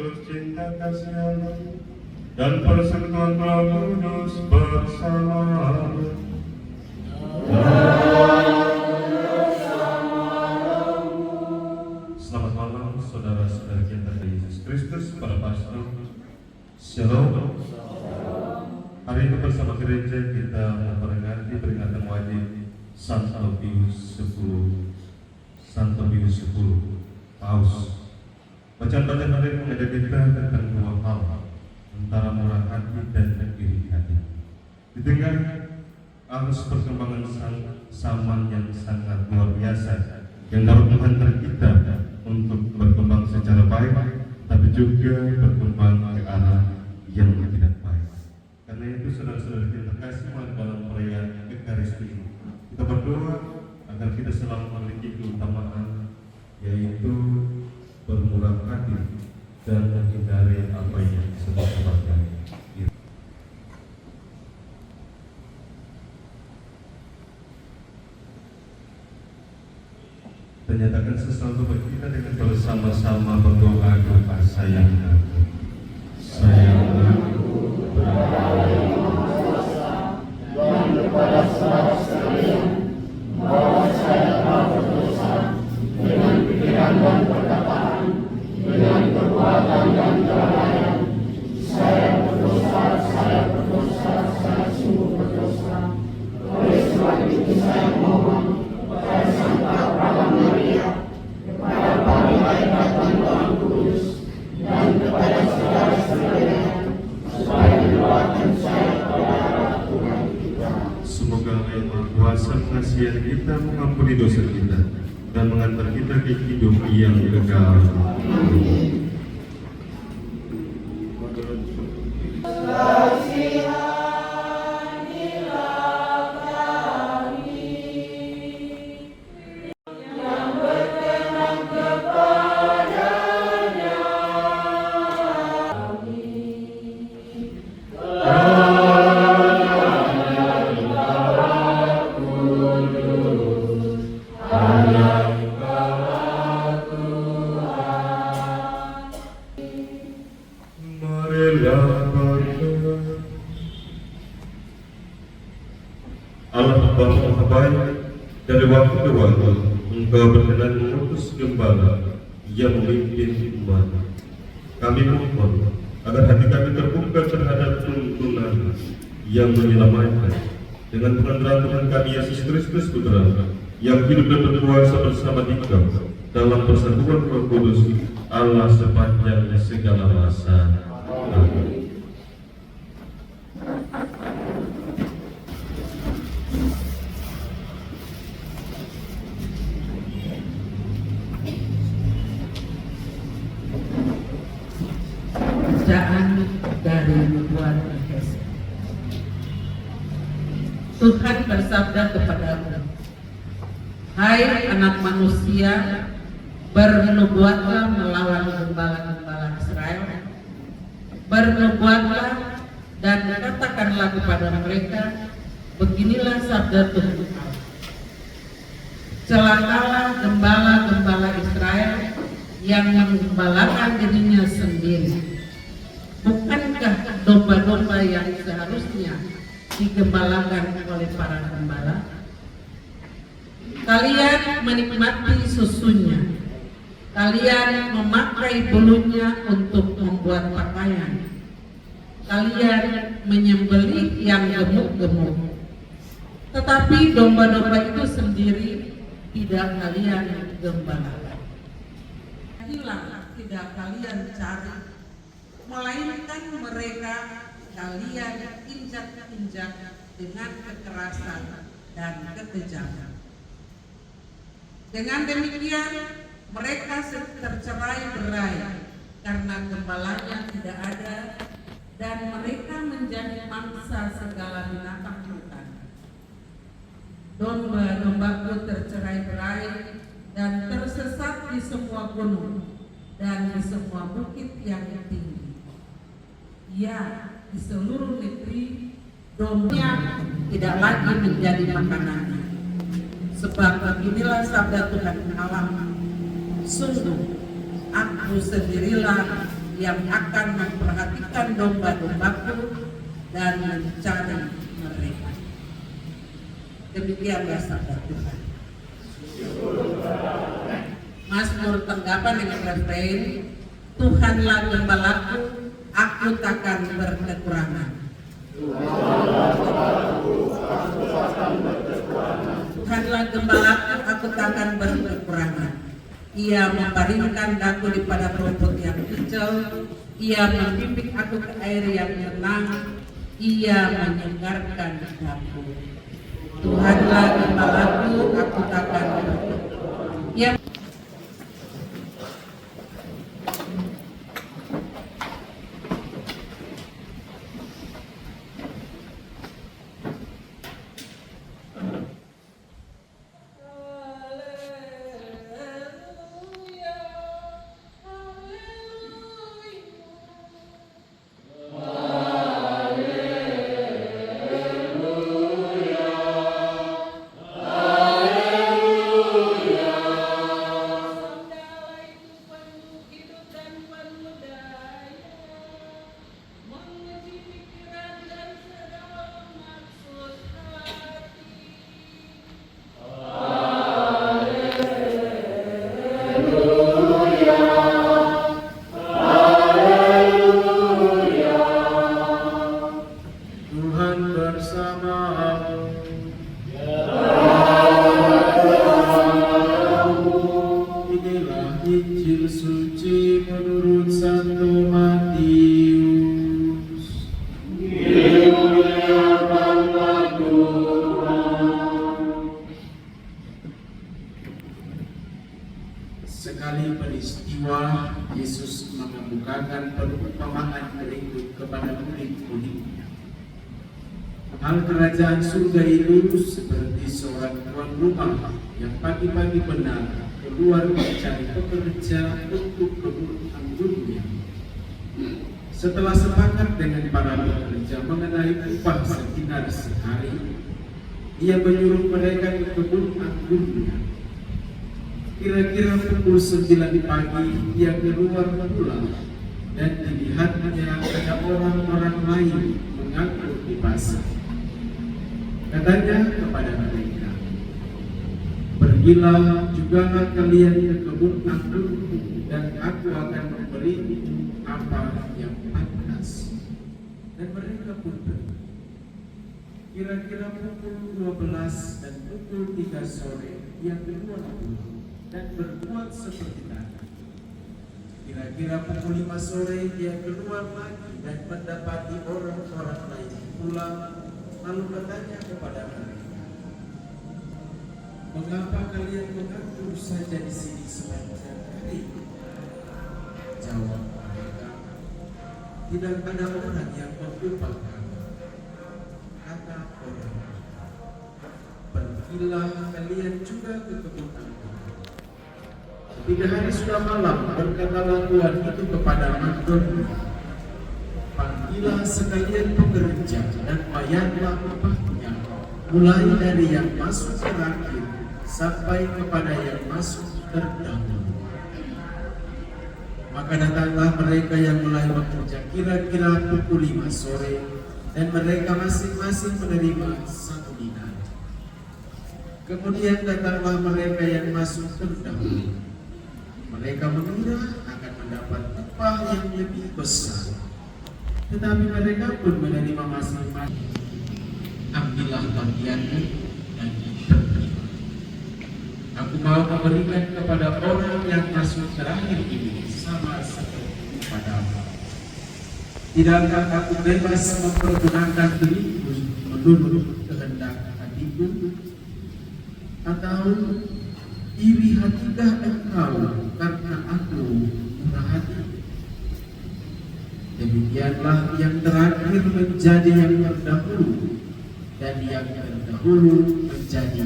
Yesus, cinta kasih Allah, dan persekutuan Roh Kudus bersama. Selamat malam saudara-saudara kita di Yesus Kristus, para pastor. Shalom. Hari ini bersama gereja kita memperingati peringatan wajib Santo Pius X, Paus. Bacaan-bacaan hari ini mengajak kita tentang dua hal, antara murah hati dan iri hati. Di tengah arus perkembangan zaman yang sangat luar biasa, yang dapat menghantar kita untuk berkembang secara baik, tapi juga berkembang ke arah yang tidak baik. Karena itu saudara-saudara kita terkasih dalam perayaan Ekaristi ini, kita berdoa agar kita selalu memiliki keutamaan, yaitu bermurah hati dan menghindari apa yang disebut sebagai iri. Menyatakan sesuatu bagi kita dengan bersama-sama berdoa kepada sayang aku. Sayang aku dan kepada saudara sekalian bahwa saya telah berdosa dengan pikiran dan perkataan, dengan perbuatan dan kelalaian. Saya berdosa, saya sungguh berdosa. Oleh sebab itu saya mohon kepada Santa Praga Maria, kepada para malaikat dan Tuhan Kudus, dan kepada saudara sekalian, supaya mendoakan saya kepada Allah Tuhan kita. Semoga Allah yang Maha Kuasa mengasihi kita, mengampuni dosa kita, dan mengantar kita ke hidup yang kekal. Amin. Allah Bapa Maha Baik, dari waktu ke waktu Engkau berkenan mengutus gembala yang memimpin umat. Kami mohon agar hati kami terbuka terhadap tuntunan yang menyelamatkan, dengan pengantaran Tuhan kami Yesus Kristus Putra, yang hidup dan berkuasa bersama Dikau dalam persatuan Roh Kudus, Allah sepanjang segala masa. Amin. Bacaan dari Nubuat Efesus. Tuhan bersabda kepadamu, hai anak manusia, bernubuatlah melawan gembala-gembala Israel. Bernubuatlah dan katakanlah kepada mereka, beginilah sabda Tuhan. Celakalah gembala-gembala Israel yang menggembalakan dirinya sendiri. Bukankah domba-domba yang seharusnya digembalakan oleh para gembala? Kalian menikmati susunya, kalian memakai bulunya untuk membuat pakaian, kalian menyembelih yang gemuk-gemuk, tetapi domba-domba itu sendiri tidak kalian gembalakan. Tidak kalian cari, melainkan mereka kalian injak-injak dengan kekerasan dan kekejaman. Dengan demikian mereka tercerai-berai karena gembalanya tidak ada, dan mereka menjadi mangsa segala binatang hutan. Domba-dombaku tercerai-berai dan tersesat di semua gunung dan di semua bukit yang tinggi. Ya, di seluruh negeri domba tidak lagi menjadi makanannya. Sebab beginilah sabda Tuhan Allah, sungguh aku sendirilah yang akan memperhatikan domba-dombaku dan mencari mereka. Demikianlah sabda Tuhan. Mazmur tanggapan dengan refrain, Tuhanlah gembalaku, aku takkan berkekurangan. Tuhanlah gembalaku, aku takkan berkekurangan. Ia membaringkan daku di pada rumput yang hijau. Ia membimbing aku ke air yang tenang. Ia menyegarkan daku. Tuhanlah gembalaku, aku takkan berkekurangan. Ia sekali peristiwa Yesus mengemukakan perumpamaan berikut kepada murid-muridnya. Hal kerajaan surga itu seperti seorang tuan rumah yang pagi-pagi benar keluar mencari pekerja untuk kebun anggurnya. Setelah sepakat dengan para pekerja mengenai upah sekitar sehari, ia menyuruh mereka ke kebun anggurnya. Kira-kira pukul 9 pagi ia keluar pulang dan dilihatnya ada orang-orang lain menganggur di pasar. Katanya kepada mereka, "Pergilah jugalah kalian ke kebun anggurku dan aku akan memberi apa yang pantas." Dan mereka pun pergi. Kira-kira pukul 12 dan pukul 3 sore ia keluar pulang dan berbuat seperti tadi. Kira-kira pukul 5 sore dia keluar lagi dan mendapati orang-orang lain pulang, lalu bertanya kepada mereka, "Mengapa kalian menganggur saja di sini sepanjang hari?" Jawab mereka, "Tidak ada orang yang mengupah kami." Kata orang, "Pergilah kalian juga ke kebun anggur." Ketika hari sudah malam, berkatalah Tuhan itu kepada anggurnya, "Panggillah sekalian pekerja dan bayarlah upahnya, mulai dari yang masuk terakhir sampai kepada yang masuk terdahulu." Maka datanglah mereka yang mulai bekerja kira-kira pukul 5 sore, dan mereka masing-masing menerima 1 dinar. Kemudian datanglah mereka yang masuk terdahulu. Mereka mengira akan mendapat upah yang lebih besar, tetapi mereka pun menerima masing-masing, "Ambillah bagianmu dan terima. Aku mau memberikan kepada orang yang masuk terakhir ini sama seperti padamu. Tidakkah aku bebas mempergunakan diriku menurut kehendak hatiku? Atau iri hatikah engkau karena aku murah hati?" Demikianlah yang terakhir menjadi yang terdahulu, dan yang terdahulu menjadi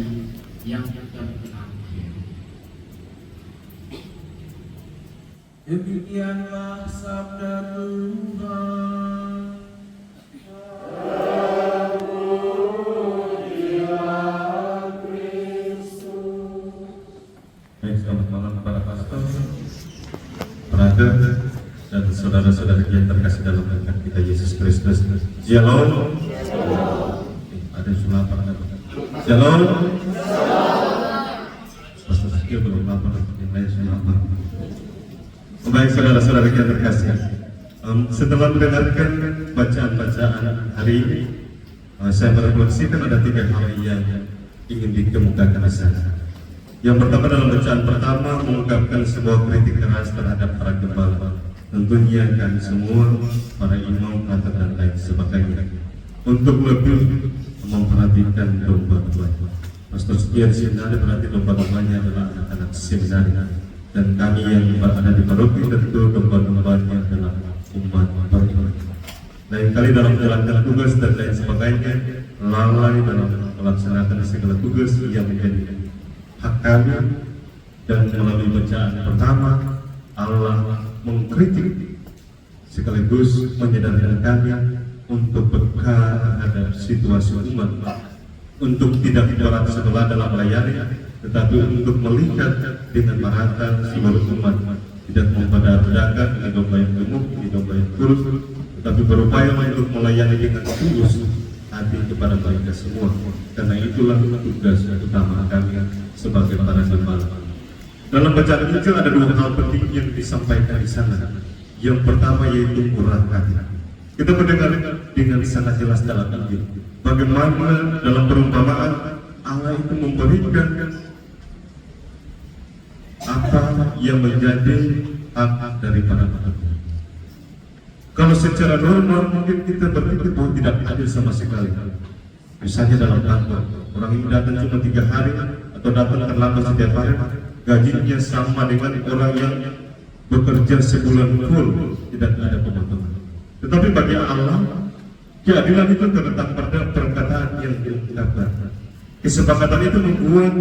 yang terakhir. Demikianlah sabda Tuhan. Baik, selamat malam para pastor, brother, dan saudara saudara-saudara yang terkasih dalam Tuhan kita Yesus Kristus. Shalom. Ada yang sudah lapar? Shalom. Pastor Sakil belum lapar, yang lain sudah lapar. Baik saudara-saudara yang terkasih, setelah mendengarkan bacaan-bacaan hari ini, saya merefleksikan ada 3 hal yang ingin dikemukakan di sana. Yang pertama, dalam bacaan pertama mengungkapkan sebuah kritik keras terhadap para gembala, tentunya kami semua, para imam, kata dan lain sebagainya, untuk lebih memperhatikan domba-domba. Pastor setia di seminari berarti domba-dombanya adalah anak-anak seminari, dan kami yang berada di paroki tentu domba-dombanya adalah umat beriman. Lain kali dalam menjalankan tugas dan lain sebagainya, lalai dalam melaksanakan segala tugas yang menjadi hak kami. Dan melalui bacaan pertama, Allah mengkritik sekaligus menyadarkan kami untuk peka terhadap situasi umat, untuk tidak berat sebelah dalam melayani, tetapi untuk melihat dengan merata seluruh umat, tidak membedakan ini domba yang gemuk, ini domba yang kurus, tetapi berupaya untuk melayani dengan tulus hati kepada mereka semua. Karena itulah tugas utama kami sebagai para gembala. Dalam bacaan Injil ada 2 hal penting yang disampaikan di sana. Yang pertama yaitu murah hati. Kita mendengar dengan sangat jelas dalam Injil bagaimana dalam perumpamaan Allah itu memberikan apa yang menjadi hak dari para hamba. Kalau secara normal mungkin kita berpikir bahwa tidak adil sama sekali. Misalnya dalam kantor, orang ini datang cuma 3 hari atau datang terlambat setiap hari, gajinya sama dengan orang yang bekerja sebulan full, tidak ada pemotongan. Tetapi bagi Allah, keadilan itu terletak pada perkataan yang diungkapkan. Kesepakatan itu membuat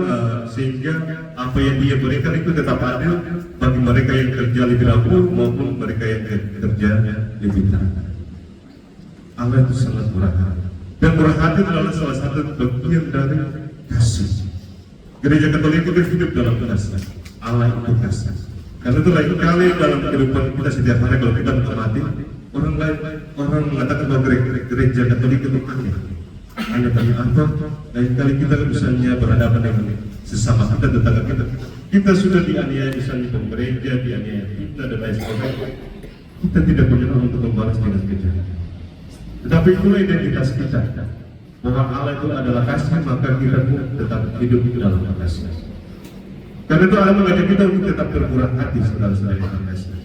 sehingga apa yang dia berikan itu tetap adil bagi mereka yang kerja lebih dahulu maupun mereka yang kerja lebih lambat. Allah itu sangat murah hati, dan murah hati adalah salah satu bagian dari kasih. Gereja Katolik itu hidup dalam kasih. Allah itu kasih. Karena itu lain kali dalam kehidupan kita setiap hari kalau kita mengamati orang mengatakan bahwa gereja Katolik itu aneh. Hanya tanya apa? Lain kali kita misalnya berhadapan dengan sesama kita, tetangga kita sudah dianiaya misalnya gereja, dianiaya kita dan lain sebagainya. Kita tidak punya untuk membalas dengan kejahatan. Tetapi itulah identitas kita, bahwa Allah itu adalah kasih, maka kita pun tetap hidup dalam kasih. Karena itu Allah mengajak kita untuk tetap bermurah hati, saudara-saudara yang terkasih.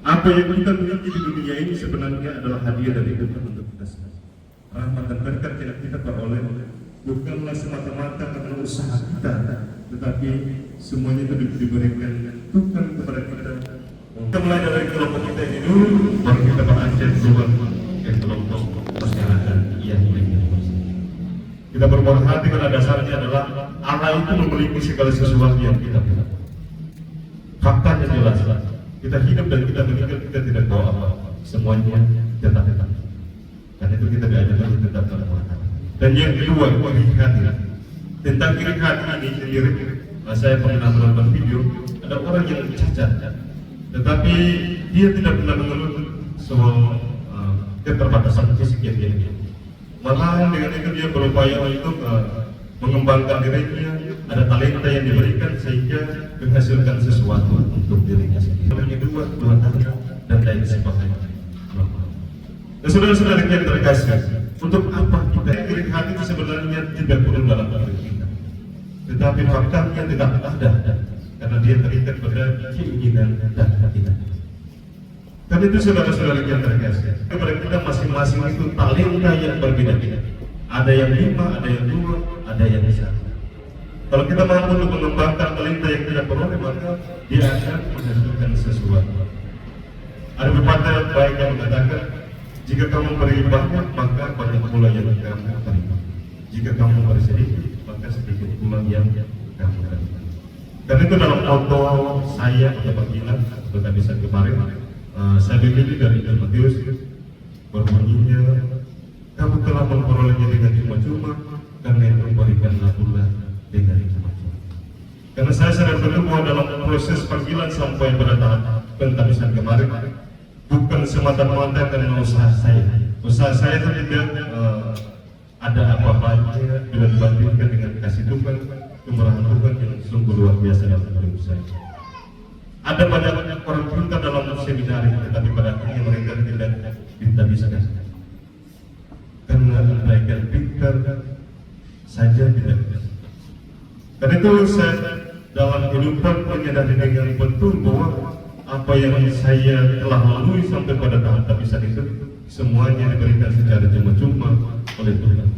Apa yang kita miliki di dunia ini sebenarnya adalah hadiah dari Tuhan untuk kita semua. Rahmat dan berkat yang kita peroleh bukanlah semata-mata karena usaha kita, tetapi semuanya itu diberikan Tuhan kepada kita. Kita mulai dari kelompok kita ini dulu, baru kita beranjak keluar ke kelompok masyarakat yang lainnya. Kita bermurah hati karena dasarnya adalah Allah itu memiliki segala sesuatu yang kita punya. Faktanya jelas, kita hidup dan kita meninggal, kita tidak bawa apa-apa, semuanya tetap. Karena itu kita diajarkan untuk tetap dalam murah hati. Dan yang kedua, iri hati. Tentang iri hati ini sendiri, saya pernah menonton video, ada orang yang cacat, tetapi dia tidak pernah mengeluh soal keterbatasan fisik yang dia miliki. Malah dengan itu dia berupaya untuk mengembangkan dirinya, ada talenta yang diberikan sehingga menghasilkan sesuatu untuk dirinya sendiri. Yang kedua, Tuhan dan lain sebagainya. Dan saudara-saudara yang terkasih, untuk apa kita iri hati itu sebenarnya tidak perlu dalam diri kita, tetapi faktanya tidak ada, karena dia terikat pada keinginan dan kita. Karena itu saudara-saudara yang terkasih, kepada kita masing-masing itu talenta yang berbeda-beda. Ada yang 5, ada yang 2, ada yang 1. Kalau kita mampu untuk mengembangkan talenta yang kita peroleh, maka dia akan menghasilkan sesuatu. Ada pepatah baik yang mengatakan, jika kamu beri banyak, maka banyak pula yang kamu terima. Jika kamu beri sedikit, maka sedikit pula yang kamu terima. Karena itu dalam foto saya yang berbilang, seperti bisa kemarin, saya memilih dari Timotius, berbunyinya, kamu telah memperolehnya dengan cuma-cuma, karena yang memberikanlah pula dengan cuma-cuma. Karena saya sadar betul bahwa dalam proses panggilan sampai pada tahap pentabisan kemarin, bukan semata-mata karena usaha saya. Usaha saya itu tidak ada apa-apanya bila dibandingkan dengan kasih Tuhan, kemurahan Tuhan yang sungguh luar biasa dalam hidup saya. Ada banyak orang pintar dalam seminari, tetapi pada akhirnya mereka tidak bisa. Karena mereka pintar saja tidak bisa. Karena itu saya dalam kehidupan menyadari dengan betul bahwa apa yang saya telah lalui sampai pada tahap tak bisa itu semuanya diberikan secara cuma-cuma oleh Tuhan.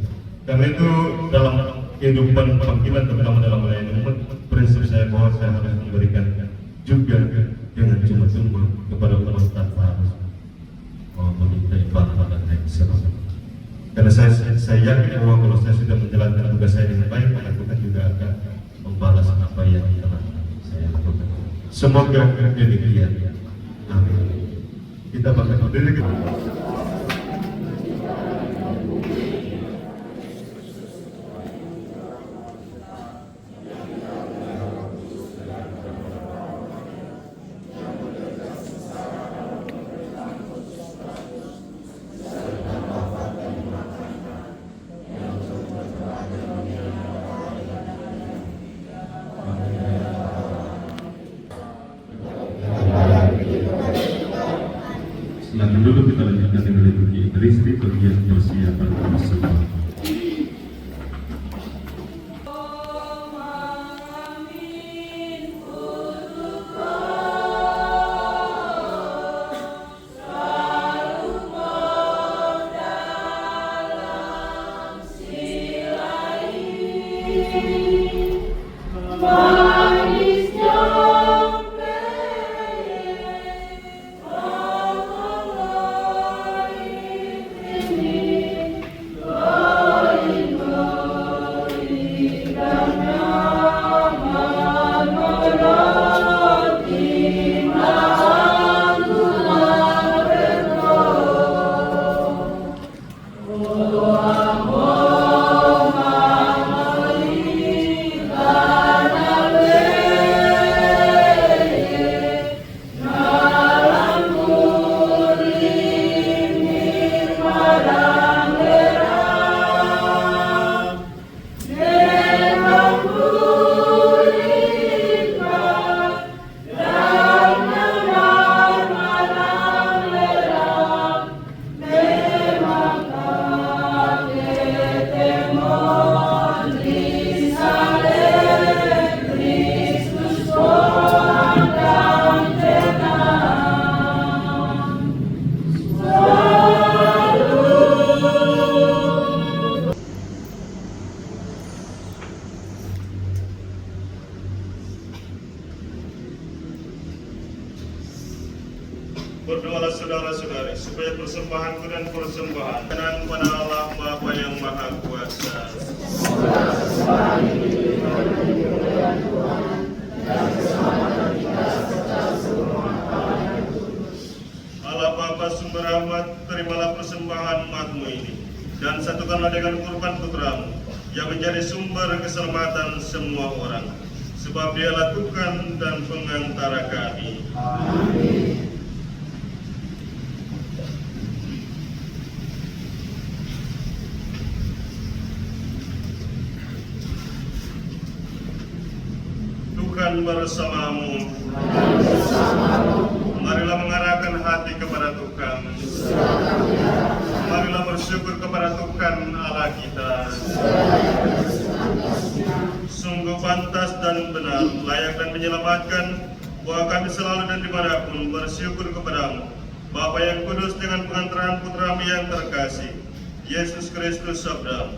Karena itu dalam kehidupan panggilan terutama dalam melayani umat, prinsip saya bahwa saya harus memberikan juga dengan cuma-cuma kepada umat tanpa harus meminta imbalan dan lain sebagainya. Karena saya yakin bahwa kalau saya sudah menjalankan tugas saya dengan baik, maka Tuhan juga akan membalas apa yang telah saya lakukan. Semoga demikian. Amin. Kita bakal berdiri. Selanjutnya dulu kita lanjutkan dengan liturgi Ekaristi bagian persiapan persembahan. Berdoalah saudara-saudari supaya persembahanku dan persembahan kepada Allah Bapa yang Maha Kuasa. Allah Bapa sumber rahmat, terimalah persembahan umat-Mu ini dan satukanlah dengan kurban putramu yang menjadi sumber keselamatan semua orang, sebab Dialah Tuhan dan pengantara kami. Amin. Tuhan bersamamu. Marilah mengarahkan hati kepada Tuhan. Marilah bersyukur kepada Tuhan Allah kita. Sungguh pantas dan benar, layak dan menyelamatkan bahwa kami selalu dan dimanapun bersyukur kepadamu, Bapa yang kudus, dengan pengantaran Putra-Mu yang terkasih, Yesus Kristus Sabda.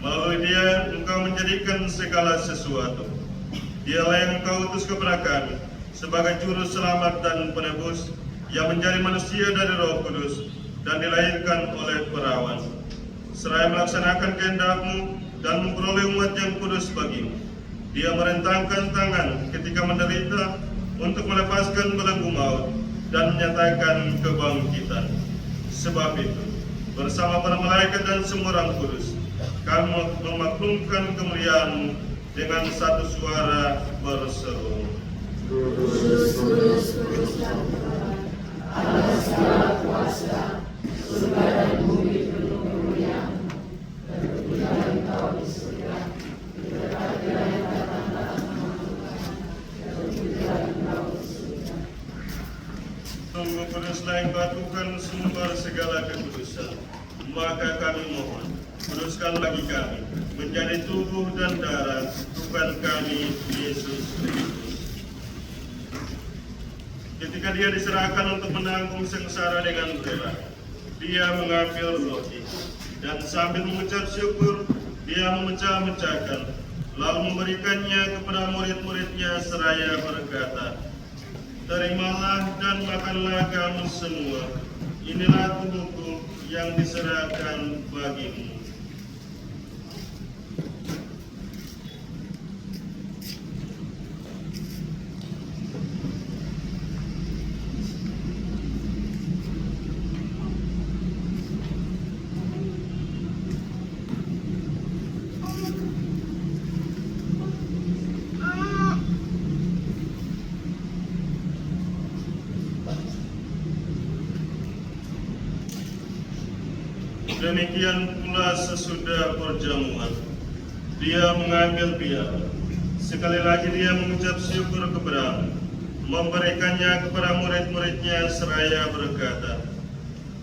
Melalui Dia Engkau menjadikan segala sesuatu. Dialah yang Engkau utus kepada kami sebagai juru selamat dan penebus yang menjadi manusia dari Roh Kudus dan dilahirkan oleh perawan. Seraya melaksanakan kehendak-Mu dan memperoleh umat yang kudus bagimu, Dia merentangkan tangan ketika menderita untuk melepaskan belenggu maut dan menyatakan kebangkitan. Sebab itu, bersama para malaikat dan semua orang kudus, kami memaklumkan kemuliaan-Mu dengan satu suara berseru, Kudus, kudus, kudus, atas segala kuasa, surga dan bumi penuh kemuliaan. Terpujilah Engkau di surga, diberkatilah yang datang dalam nama Tuhan. Terpujilah Engkau di surga. Sungguh kuduslah Engkau Tuhan sumber segala kekudusan. Maka kami mohon, kuduskan bagi kami menjadi tubuh dan darah Tuhan kami Yesus Kristus. Ketika dia diserahkan untuk menanggung sengsara dengan rela, dia mengambil roti dan sambil mengucap syukur, dia memecah-mecahkan, lalu memberikannya kepada murid-muridnya seraya berkata, "Terimalah dan makanlah kamu semua. Inilah tubuhku yang diserahkan bagimu." Demikian pula sesudah perjamuan, dia mengambil piala. Sekali lagi dia mengucap syukur kepada, memberikannya kepada murid-muridnya seraya berkata,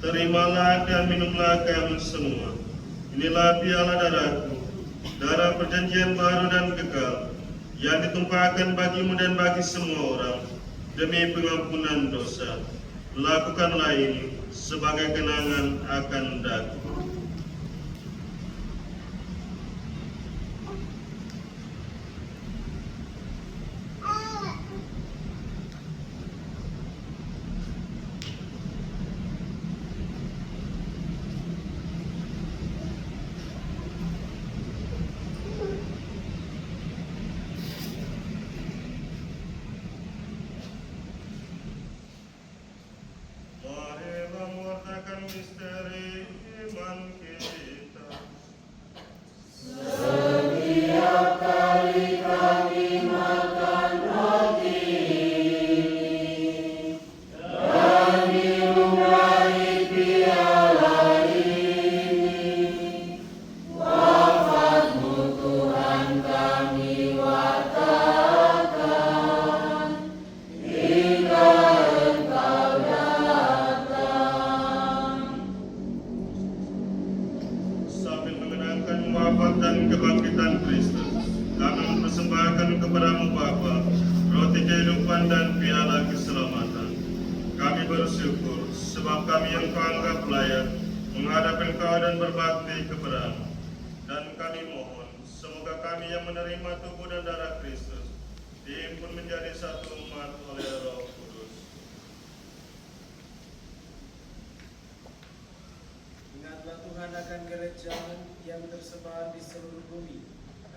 "Terimalah dan minumlah kamu semua. Inilah piala darahku, darah perjanjian baru dan kekal, yang ditumpahkan bagimu dan bagi semua orang demi pengampunan dosa. Lakukanlah ini sebagai kenangan akan daku." Marilah mewartakan misteri iman kita. Setiap kali kami makan roti dan minum dari piala ini, wafat-Mu Tuhan kami wartakan hingga Engkau datang. Sambil mengenangkan wafat dan kebangkitan Kristus, kami mempersembahkan kepadamu Bapa, roti kehidupan dan piala keselamatan. Kami bersyukur sebab kami yang Kau anggap layak menghadap Engkau dan berbakti kepadamu. Dan kami mohon, semoga kami yang menerima tubuh dan darah Kristus dihimpun menjadi satu umat oleh Roh Kudus. Ingatlah Tuhan akan kerajaan yang tersebar di seluruh bumi,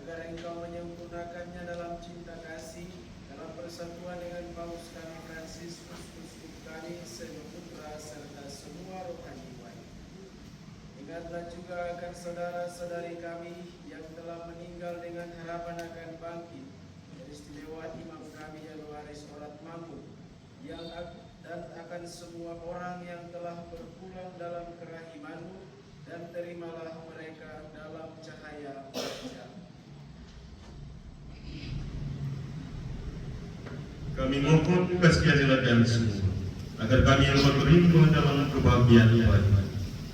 agar Engkau menyempurnakannya dalam cinta kasih, dalam persatuan dengan Paus kami Fransiskus, Uskup kami, Seno Putra, serta semua rohani lain. Ingatlah juga akan saudara-saudari kami yang telah meninggal dengan harapan akan bangkit, dan istimewa imam kami yang waris orat mampu, dan akan semua orang yang telah berpulang dalam kerahiman-Mu, dan terimalah mereka dalam cahaya wajah. Kami mohon kasihanilah kami semua, agar kami yang berlindung dalam kebahagiaan ibadah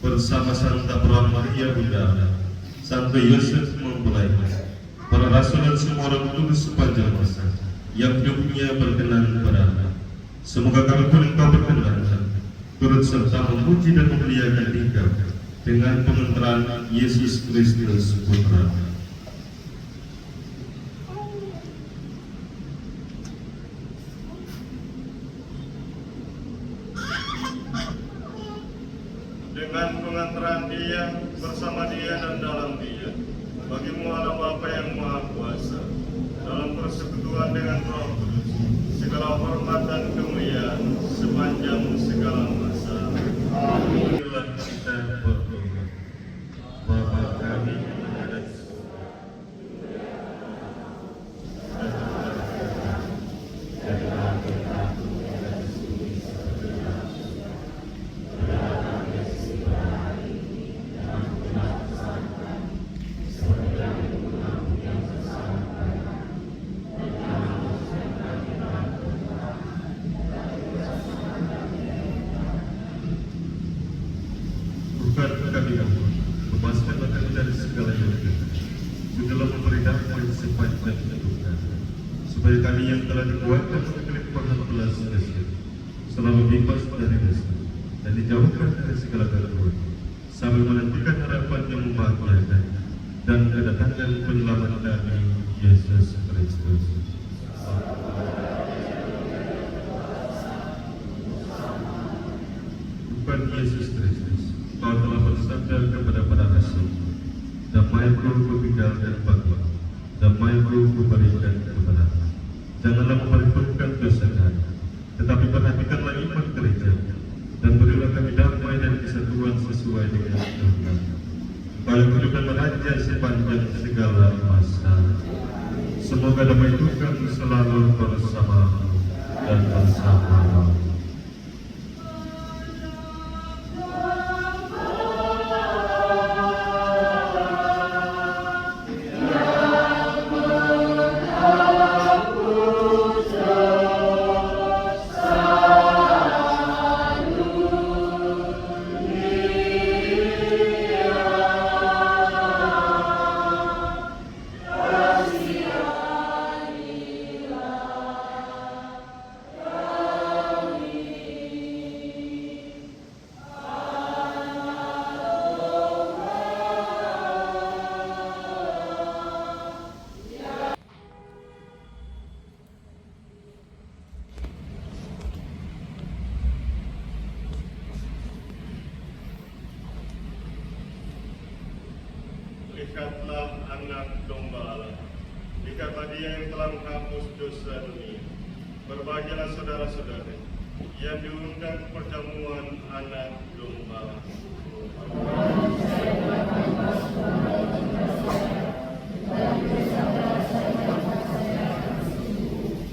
bersama Santa Peran Maria Bunda, Santo Yosef mempelai, para rasul dan semua orang kudus sepanjang masa yang hidupnya berkenan kepada. Semoga kami pun Engkau berkenan turut serta memuji dan memuliakan Engkau dengan pengantaran Yesus Kristus Putra. Dengan pengantaran Dia, bersama Dia dan dalam Dia, bagimu Allah Bapa yang Maha Kuasa, dalam persekutuan dengan Roh Kudus, segala hormat dan kemuliaan sepanjang segala masa. Amin. Kita berdoa. Bapa kami yang ada di surga, Tuhan kami ampun, bebaskanlah kami dari segala yang kita. Sudahlah memberi damai sepanjang hidup kami, supaya kami yang telah dikuatkan oleh kelimpahan belas kasih selalu bebas dari dosa dan dijauhkan dari segala gangguan, sambil menantikan harapan yang membahagiakan dan kedatangan penyelamat kami, Yesus Kristus. Tuhan Yesus Kristus, Kau telah bersabda kepada para rasul, damai-Ku kutinggalkan bagi, damai-Ku kuberikan kepadamu. Janganlah memperhitungkan dosa kami, tetapi perhatikanlah iman gereja, dan berilah kami damai dan kesatuan sesuai dengan kehendak. Kau yang hidup dan meraja sepanjang segala masa. Semoga damai Tuhan selalu bersamamu dan bersamamu. Lihatlah anak domba Allah, lihatlah dia yang telah menghapus dosa dunia. Berbahagialah saudara-saudari yang diundang perjamuan anak domba.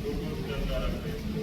Tubuh dan darah Kristus.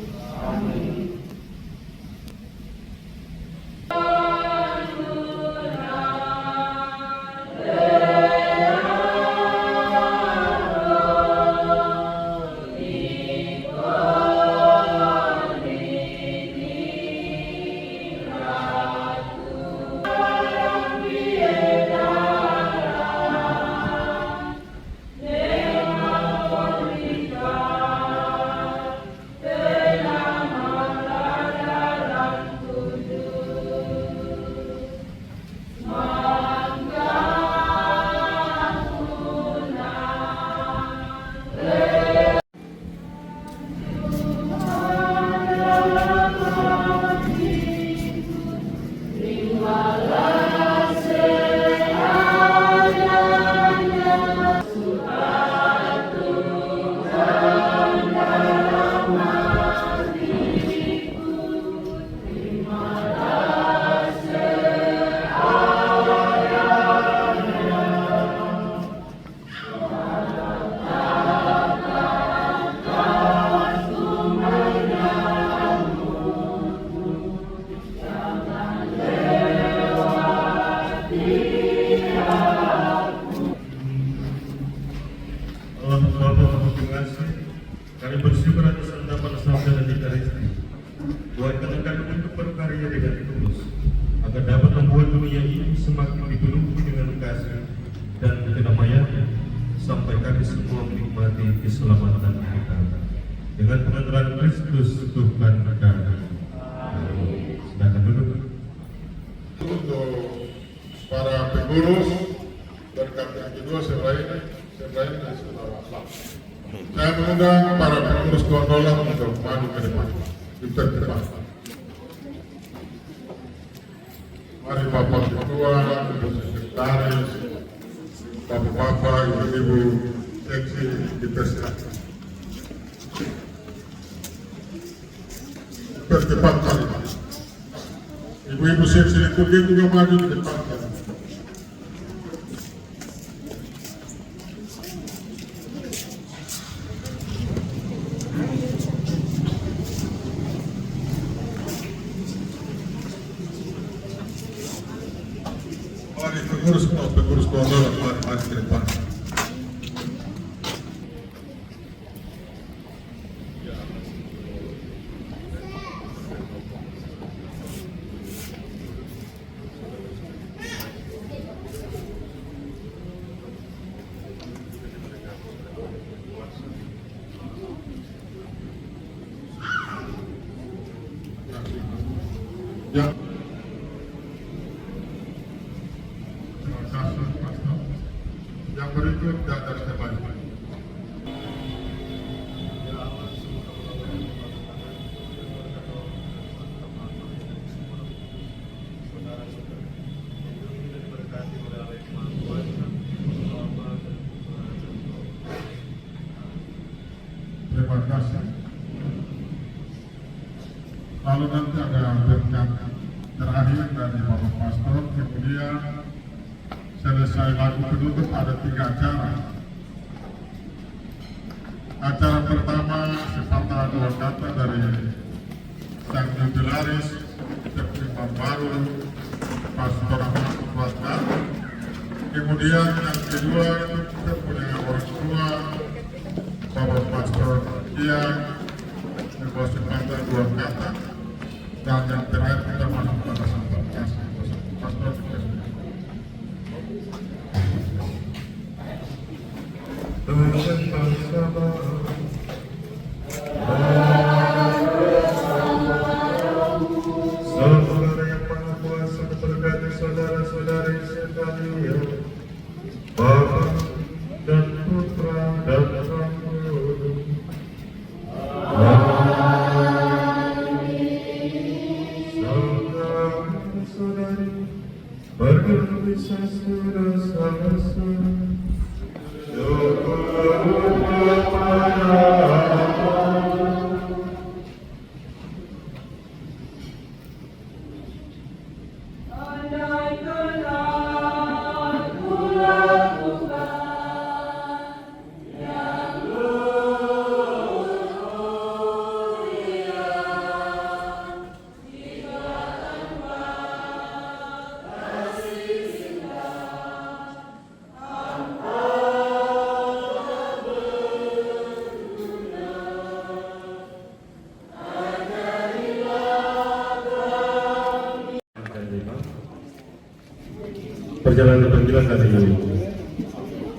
Kami bersyukur atas endapan sabda dan dikaristi. Buatkan kami untuk berkarya dengan tulus, agar dapat membuat dunia ini semakin dipenuhi dengan kasih dan kedamaian, sampai kami semua menikmati keselamatan kita. Dengan pengantaran Kristus Tuhan kami. Silakan duduk. Untuk para pengurus dan yang kedua selain dan saudara. Saya mengundang para pengurus gondola untuk maju ke depan. Kita ke depan. Mari Bapak Ketua, Ibu Sekretaris, Bapak-bapak, Ibu-ibu, seksi dipersilakan. Percepatkan. Ibu-ibu seksi liturgi juga maju ke depan. Mari pengurus gondola mari ke depan. kasih pastor. Yang berikut data terbaik. Terima kasih. Lalu nanti ada berkat terakhir dari Bapak Pastor, kemudian selesai lagu penutup ada 3 acara. Acara pertama sepatah 2 kata dari sang jubelaris terima baru Pastor Ahmad Kuatkan. Kemudian yang kedua kita punya orang tua Bapak Pastor yang sepatah 2 kata. Dan yang terakhir kita masuk pada sampai Pastor. Saudara yang maha kuasa memberkati saudara-saudari sekalian, Bapa dan Putra dan Roh Kudus. Saudara-saudari, bergelisah serasa-rasa. Perjalanan panggilan dari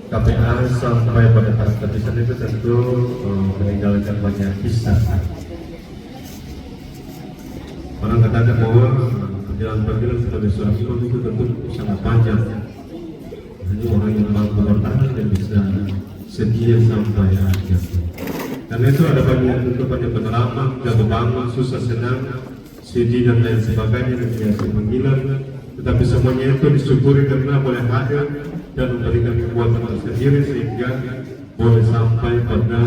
KPA sampai pada tahap kepisan itu tentu meninggalkan banyak kisah. Orang katakan bahwa perjalanan panggilan sebagai seorang imam itu tentu sangat panjang. Hanya orang yang mampu bertahan dan bisa setia sampai akhir. Karena itu ada banyak pengalaman, jatuh bangun, susah senang, sedih dan lain sebagainya yang biasa panggilan. Tetapi semuanya itu disyukuri karena boleh hadir dan memberikan kekuatan tersendiri sehingga boleh sampai pada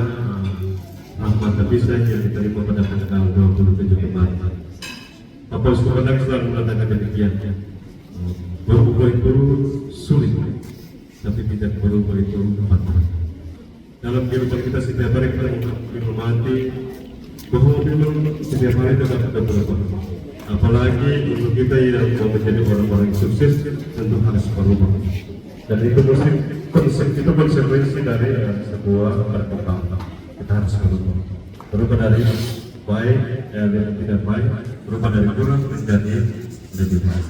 rahmat terpisah yang diterima pada tanggal 27 kemarin. Paulus Komandan selalu mengatakan demikian. Berubah itu sulit, tapi tidak berubah itu patah. Dalam kehidupan kita setiap hari kita menghormati bahwa memang setiap hari tetap ada berubah. Apalagi untuk kita yang mau menjadi orang-orang yang sukses tentu harus berubah. Dan itu itu konsekuensi dari sebuah perkembangan. Kita harus berubah. Berubah dari baik yang tidak baik, berubah dari kurang menjadi lebih baik.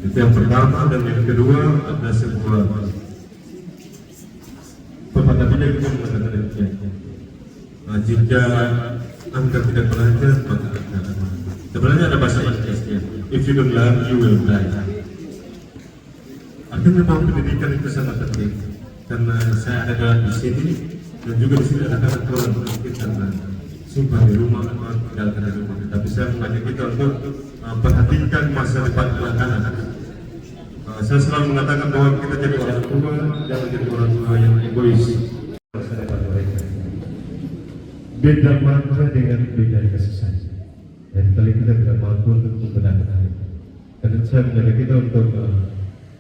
Itu yang pertama. Dan yang kedua ada sebuah pepatah bijak yang mengatakan demikian. Jika Anda tidak belajar maka Anda akan mati. Sebenarnya ada bahasa Inggrisnya, if you don't learn, you will die. Artinya memang pendidikan itu sangat penting. Karena saya ada di sini dan juga di sini ada kawan-kawan mungkin karena sumpah di rumah atau tinggalkan di rumah. Tapi saya mengajak kita untuk perhatikan masa depan anak-anak. Saya selalu mengatakan bahwa kita jadi orang tua, jangan jadi orang tua yang egois. Masa depan mereka. Beda makna dengan beda kasih sayang. Dan kali kita tidak mampu untuk membenarkan hal itu. Karena saya mengajak kita untuk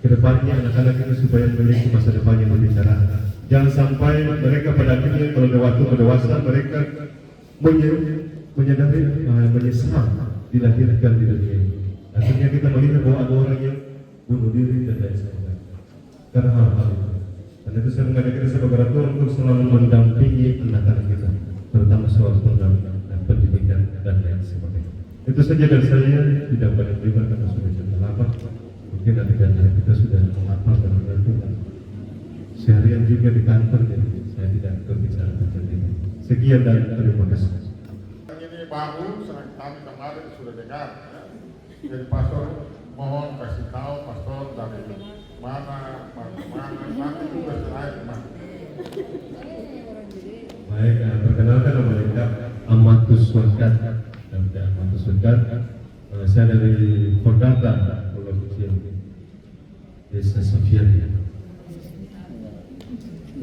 kedepannya anak-anak kita supaya memiliki masa depan yang lebih cerah. Jangan sampai mereka pada akhirnya kalau waktu dewasa mereka menyadari menyesal dilahirkan di dunia ini. Akhirnya kita melihat bahwa ada orang yang bunuh diri dan lain sebagainya. Karena hal-hal itu. Dan itu saya mengajak kita sebagai orang tua untuk selalu mendampingi anak-anak kita, terutama soal pendidikan dan pendidikan dan lain sebagainya. Itu saja dari saya, tidak banyak terima karena sudah jam 8. Mungkin nanti kita sudah menghafal dan menentukan. Seharian juga di kantor, jadi saya tidak berbicara tentang ini. Sekian dan terima kasih. Ini baru, senang kami kemarin sudah dengar. Jadi pastor mohon kasih tahu pastor dari nanti tugas terakhir kemana? Baik, perkenalkan nama lengkap Amatus Wakat. Amatus Wakat. Saya dari Pordata, Pulau Kecil, Desa Sofiani.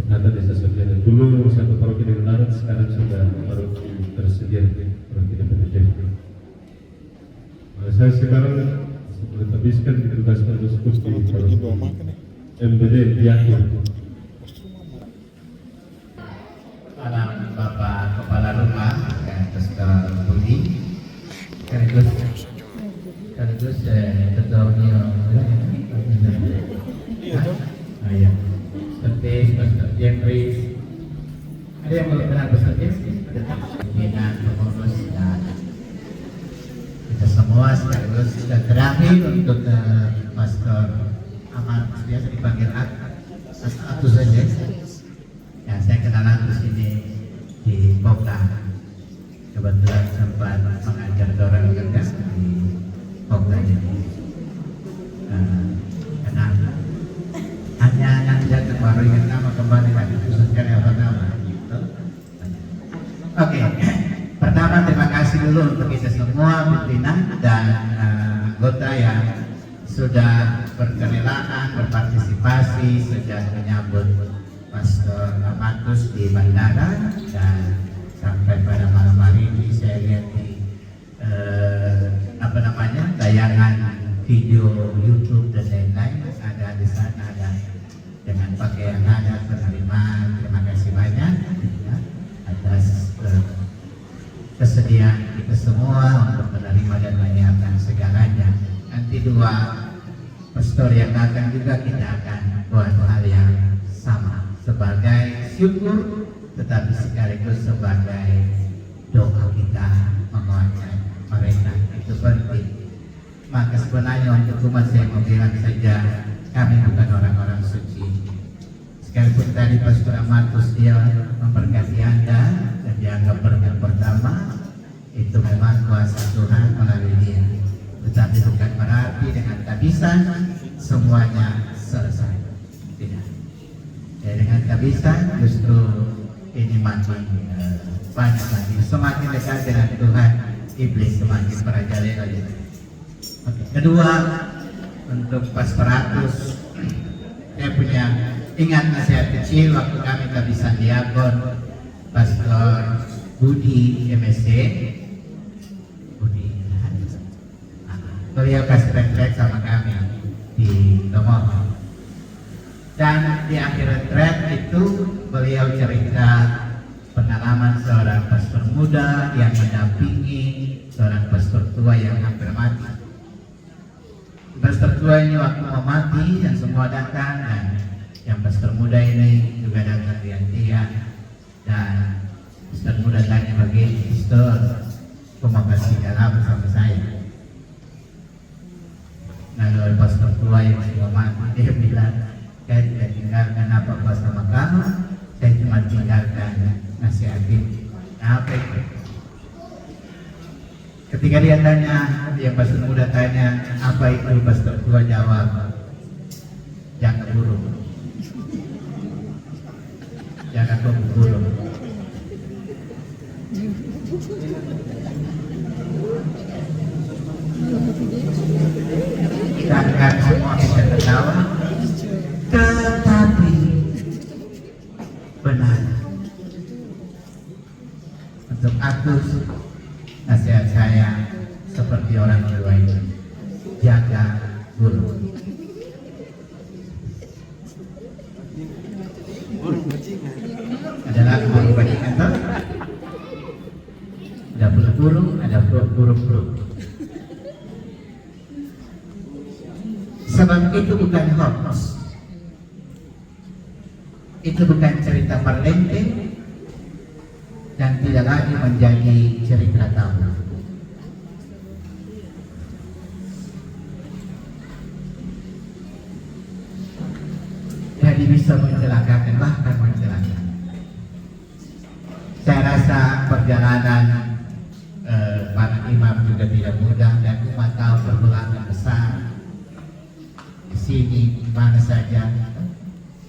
Pordata Desa Sofiani. Dulu satu paroki di Darat, sekarang sudah paroki tersedia paroki di PTP. Saya sekarang habiskan ditugaskan uskup di paroki MBD Diakhir. Anak Bapak Kepala Rumah Pastor Budi sekaligus ketua union seperti Pastor Jeffrey. Ada yang boleh kenal Pastor Jeffrey? Pimpinan pengurus dan kita semua sekaligus dan terakhir untuk Pastor Ahmad, biasa dipanggil Atu saja. Ya, saya kenalan di sini di Pokda. Kebetulan sempat mengajar dorang kerja di Pokda ini. Kenal. Hanya nanti baru ingat nama kembali lagi khususkan apa nama. Gitu. Oke. Pertama terima kasih dulu untuk kita semua pimpinan dan anggota yang sudah berkerelaan berpartisipasi sejak menyambut Pastor Amatus di bandara dan sampai pada malam hari ini saya lihat di tayangan video YouTube dan lain-lain ada di sana ada dengan pakaian adat penerimaan. Terima kasih banyak ya, atas kesediaan kita semua untuk menerima dan menyiapkan segalanya. Nanti dua pastor yang datang juga kita akan buat hal yang sama sebagai syukur tetapi sekaligus sebagai doa kita menguatkan mereka. Itu penting. Maka sebenarnya untuk umat saya mau bilang saja kami bukan orang-orang suci. Sekalipun tadi Pastor Amatus dia memberkati Anda dan dianggap berkat pertama, itu memang kuasa Tuhan melalui dia. Tetapi bukan berarti dengan kehabisan semuanya selesai. Tidak. Ya, dengan kehabisan justru ini makin banyak lagi. Semakin dekat dengan Tuhan, iblis semakin merajalela. Oke. Kedua, untuk Pastoratus, saya punya ingat nasihat kecil waktu kami kehabisan diakon Pastor Budi MSC. Beliau kasih retret sama kami di Tomohon. Dan di akhir retret itu beliau cerita pengalaman seorang pastor muda yang mendampingi seorang pastor tua yang hampir mati. Pastor tua ini waktu mau mati dan semua datang dan yang pastor muda ini juga datang gantian dan pastor muda tanya begini, Pastor, kok mau kasih dalam bersama saya? Lalu pastor tua yang mau mati dia bilang, saya tidak tinggalkan apa-apa sama kamu, saya cuma tinggalkan nasihatin. Apa itu? Ketika dia tanya, dia pastor muda tanya, apa itu? Pastor tua jawab, jangan buruk, jangan buruk. Sedangkan semua bisa tertawa, tetapi benar. Untuk aku, nasihat saya seperti orang tua itu, jaga guru. Adalah guru bajingan tuh. Ada buruk-buruk, ada buruk-buruk. Sebab itu bukan hoax, itu bukan cerita parlente dan tidak lagi menjadi cerita tahu. Jadi bisa mencelakakan, bahkan mencelakakan. Saya rasa perjalanan para imam juga tidak mudah dan umat tahu perbulangan besar. sini, di mana saja.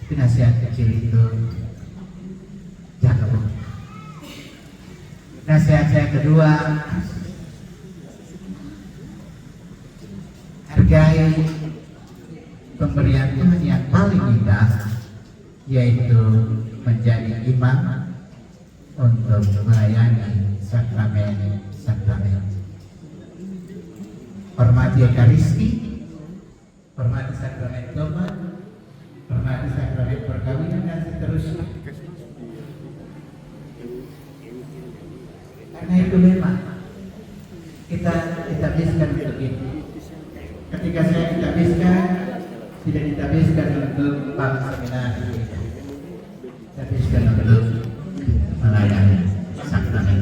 Tapi nasihat kecil itu jaga mulut. Nasihat saya kedua, hargai pemberian Tuhan yang paling indah, yaitu menjadi imam untuk melayani sakramen. Hormati Ekaristi, hormati sakramen tobat, hormati sakramen perkawinan dan seterusnya. Karena itu memang kita ditabiskan untuk itu. Ketika saya ditabiskan, tidak ditabiskan untuk para seminari, ditabiskan untuk melayani sakramen.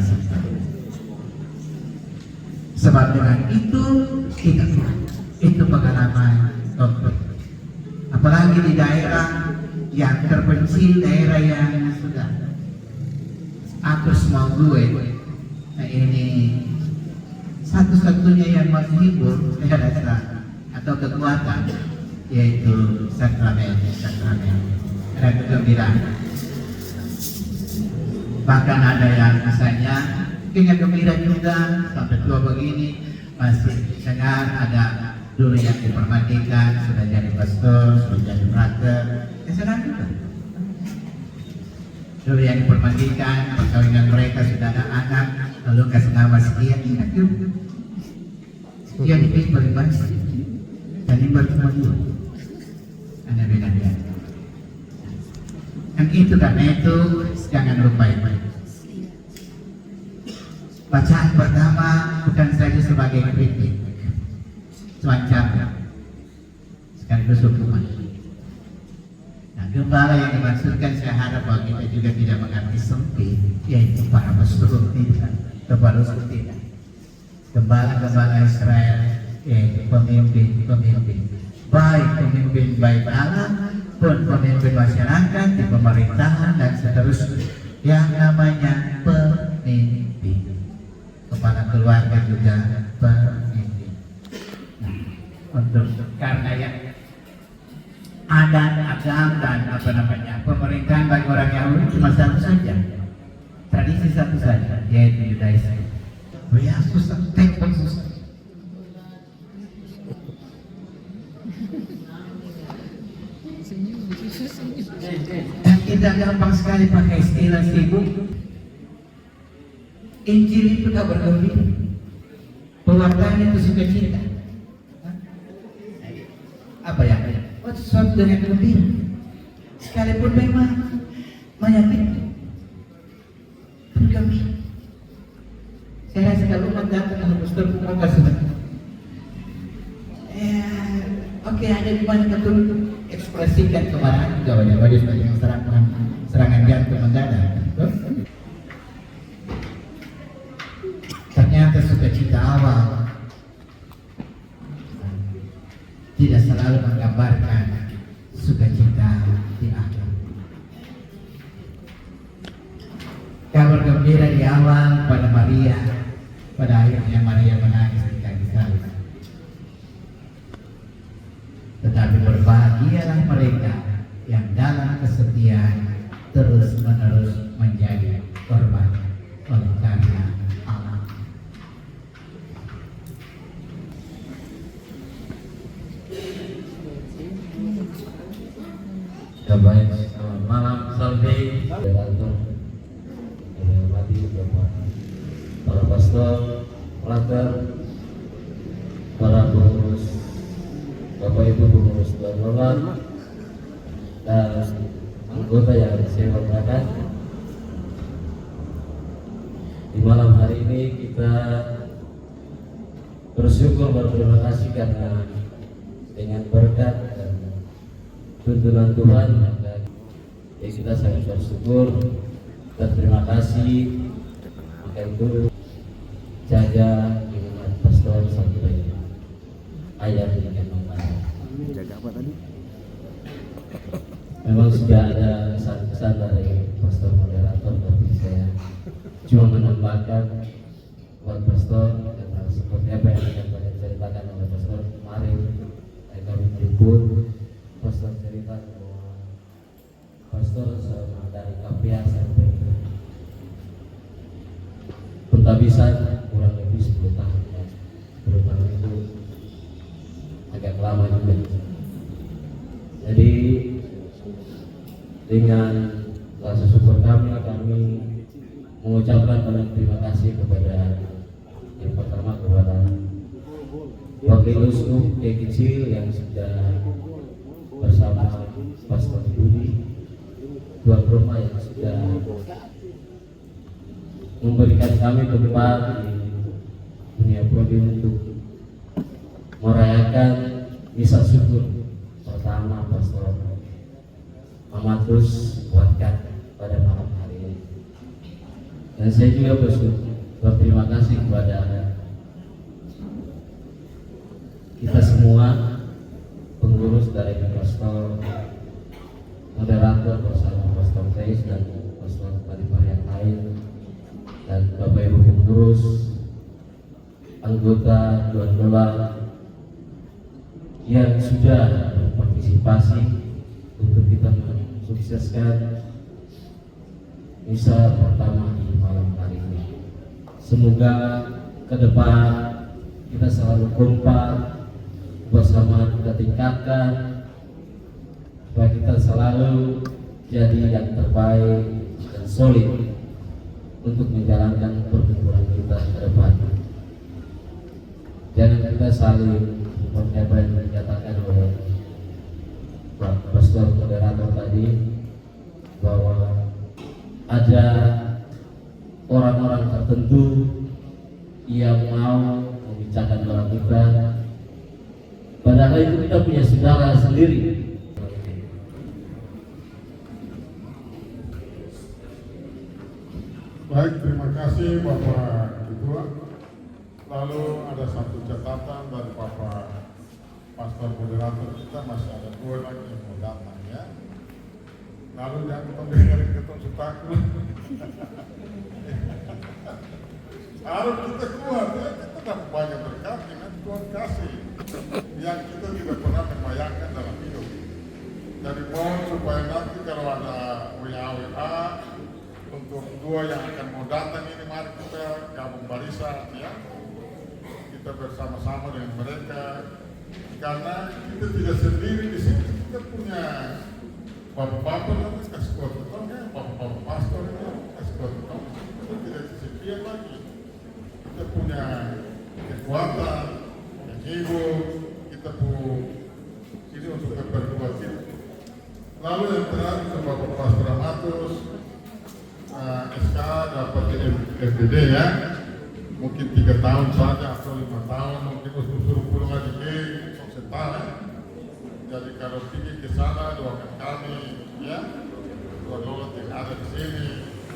Sebab dengan itu kita itu pengalaman konkret. Apalagi di daerah yang terpencil, daerah yang sudah aku semua gue. Nah ini satu-satunya yang menghibur saya rasa atau kekuatan, yaitu sakramen. Ada kegembiraan. Bahkan ada yang misalnya mungkin gembira juga sampai tua begini masih dengar ada dulu yang dipermandikan sudah jadi pastor, sudah jadi brother, senang juga. Dulu yang dipermandikan perkawinan mereka sudah ada anak, lalu kasih nama sekian, ingat juga. Sekian itu paling banyak dan ini cuma dua. Anda bedanya. Dan itu karena itu jangan lupa ini. Bacaan pertama bukan saja sebagai kritik, semacam sekaligus hukuman. Nah, gembala yang dimaksudkan saya harap bahwa kita juga tidak mengerti sempit, yaitu para pastor tidak, kepala tidak. Gembala-gembala Israel, yaitu pemimpin, baik pemimpin Allah pun pemimpin masyarakat di pemerintahan dan seterusnya, yang namanya pemimpin. Kepala keluarga juga pemimpin. Nah, untuk karena yang adat, agama dan pemerintahan bagi orang Yahudi cuma satu saja, tradisi satu saja, yaitu Yudaisme. Ya susah, tempat susah. Dan kita gampang sekali pakai istilah sibuk. Injil itu kabar gembira, pewartaan itu sukacita. Apa ya? Sesuatu dengan gembira, sekalipun memang menyakitkan, bergembira. Saya rasa kalau umat datang harus terbuka sebentar. Oke, ada di mana betul ekspresikan kemarahan juga wajah sebagai serangan jantung mendadak. Ternyata sukacita awal tidak selalu menggambarkan sukacita di akhir. Kabar gembira di awal pada Maria, pada akhirnya Maria menangis di kaki salib. Tetapi berbahagialah mereka yang dalam kesetiaan terus-menerus menjadi korban oleh karya Allah. Baik, selamat malam, Salve, para pastor, pelajar, para pengurus, Bapak Ibu pengurus Tuan dan anggota yang saya hormati. Di malam hari ini kita bersyukur, berterima kasih karena dengan berkat dan tuntunan Tuhan, ya kita sangat bersyukur dan terima kasih. Maka itu jaga iman pastor sampai ayat yang membaca. Jaga apa tadi? Memang sudah ada kesan-kesan dari pastor moderator, tapi saya cuma menambahkan buat pastor tentang seperti apa yang akan banyak ceritakan oleh pastor kemarin. Kami berikut pastor selama dari KPA sampai pentabisan kurang lebih 10 tahun ya. Perubahan itu agak lama juga. Jadi dengan rasa syukur kami mengucapkan banyak terima kasih kepada yang pertama kepada Wakil Uskup kecil yang sudah bersama Pastor Budi, tuan rumah yang sudah memberikan kami tempat di dunia prodi untuk merayakan misa syukur pertama Pastor Amatus buatkan pada malam hari ini. Dan saya juga berterima kasih kepada kita semua pengurus dari Pastor, moderator bersama Pastor Teis dan Pastor Paripar yang lain, dan Bapak Ibu pengurus, anggota Dewan Dolar yang sudah berpartisipasi untuk kita mensukseskan misa pertama di malam hari ini. Semoga ke depan kita selalu kompak, bersama kita tingkatkan supaya kita selalu jadi yang terbaik dan solid untuk menjalankan perkumpulan kita ke depan. Jangan kita saling apa yang dikatakan oleh Pak Pastor moderator tadi, bahwa ada orang-orang tertentu yang mau membicarakan orang kita, padahal itu kita punya saudara sendiri. Baik, terima kasih Bapak Ketua. Lalu ada satu catatan dari Bapak Pastor moderator kita, masih ada 2 lagi yang mau datang ya. Lalu jangan kita dengerin ketua takut. Harus kita kuat ya, kita dapat banyak berkat dengan Tuhan kasih yang kita tidak pernah membayangkan dalam hidup. Jadi mohon supaya nanti kalau ada WA untuk 2 yang akan mau datang ini, mari kita gabung barisan ya. Kita bersama-sama dengan mereka, karena kita tidak sendiri di sini. Kita punya bapak-bapak nanti kasih kuat betul ya, bapak-bapak pastor itu kasih kuat betul. Kita tidak kesepian lagi. Kita punya kekuatan, jiwa, kita punya ini untuk berbuat kita. Lalu yang terakhir ke Bapak Pastor Amatus, SK dapat FDD ya, mungkin 3 tahun saja atau 5 tahun, mungkin suruh pulang lagi ke Setara. Jadi kalau pergi ke sana doakan kami ya, doa yang ada di sini.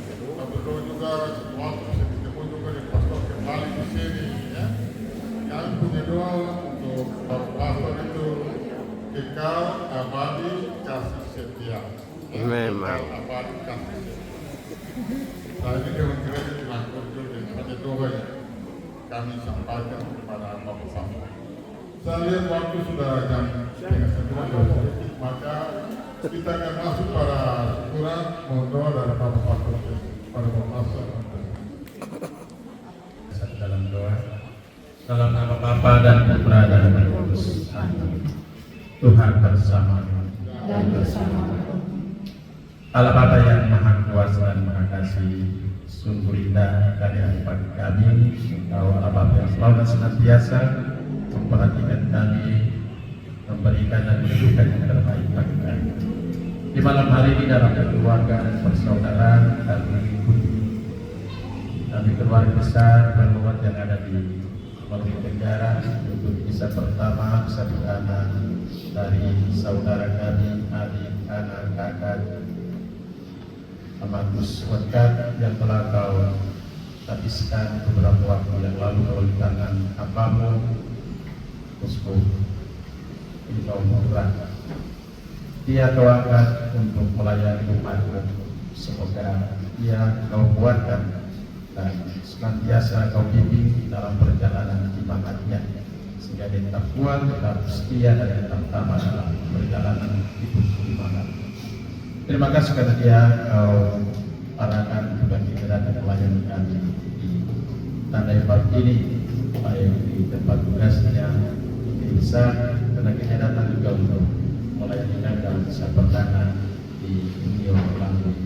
Kita berdoa juga waktu bisa ketemu juga dengan pastor kembali di sini ya. Kami punya doa untuk Bapak Pastor itu kekal abadi kasih setia. Memang. Abadi kasih setia. Nah ini Dewan Gereja di Langkorjo dan pada doa yang kami sampaikan kepada Bapak Pastor. Saya lihat waktu sudah jam 8:30, maka kita akan masuk pada syukuran. Mohon doa dari Bapak Pastor pada Bapak Pastor. Dalam doa, dalam nama Bapa dan Putra dan Roh Kudus. Tuhan bersama Dan bersama Allah Bapa yang Maha Kuasa dan Maha Kasih, sungguh indah kehadiran kami. Engkau Allah Bapa yang selalu dan senantiasa memperhatikan kami, memberikan dan menunjukkan yang terbaik bagi kami. Di malam hari ini dalam keluarga dan persaudaraan kami mengikuti keluarga besar bermuat yang ada di Maluku Tenggara untuk misa pertama, satu anak dari saudara kami, adik, anak, kakak Amatus Wekat yang telah kau habiskan beberapa waktu yang lalu melalui tangan hambamu Uskup Engkau Murah. Dia kau angkat untuk melayani umatmu. Semoga dia kau kuatkan dan senantiasa kau bimbing dalam perjalanan ibadatnya, sehingga dia tetap kuat, tetap setia dan tetap tamat dalam perjalanan hidup ibadat. Terima kasih karena dia arahkan bagi kita dan pelayan kami di Tanah Abang ini, baik di tempat tugasnya di desa, karena kita datang juga untuk melayani dagang sahabat di Indio Langit.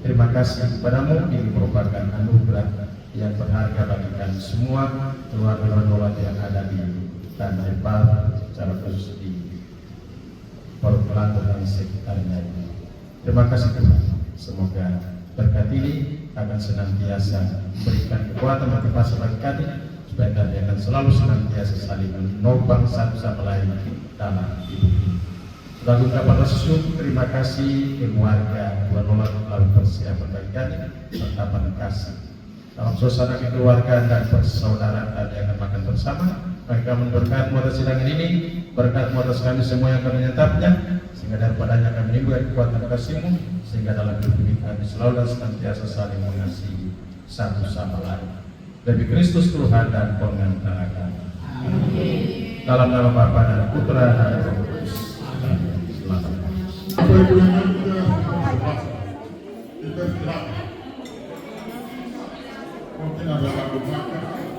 Terima kasih kepadamu, ini merupakan anugerah yang berharga bagi kami semua, keluarga-keluarga yang ada di Tanah Abang, secara khusus di Portland dan sekitarnya. Terima kasih Tuhan. Semoga berkat ini akan senantiasa memberikan kekuatan motivasi bagi kami supaya kami akan selalu senantiasa saling menopang satu sama lain dalam hidup ini. Lalu kepada sesuatu terima kasih keluarga keluarga lalu persiapan bagi kami serta kasih dalam suasana keluarga dan persaudaraan kami akan makan bersama. Mereka memberkati moda sidang ini, berkat moda kami semua yang akan menyantapnya, sehingga daripadanya kami menimbulkan kekuatan kasih-Mu, sehingga dalam hidup kami selalu dan senantiasa saling mengasihi satu sama lain. Demi Kristus Tuhan dan pengantara kami. Dalam nama Bapa dan Putra dan Roh Kudus. Selamat. Apa itu yang kita istirahat? Mungkin ada lagu makan.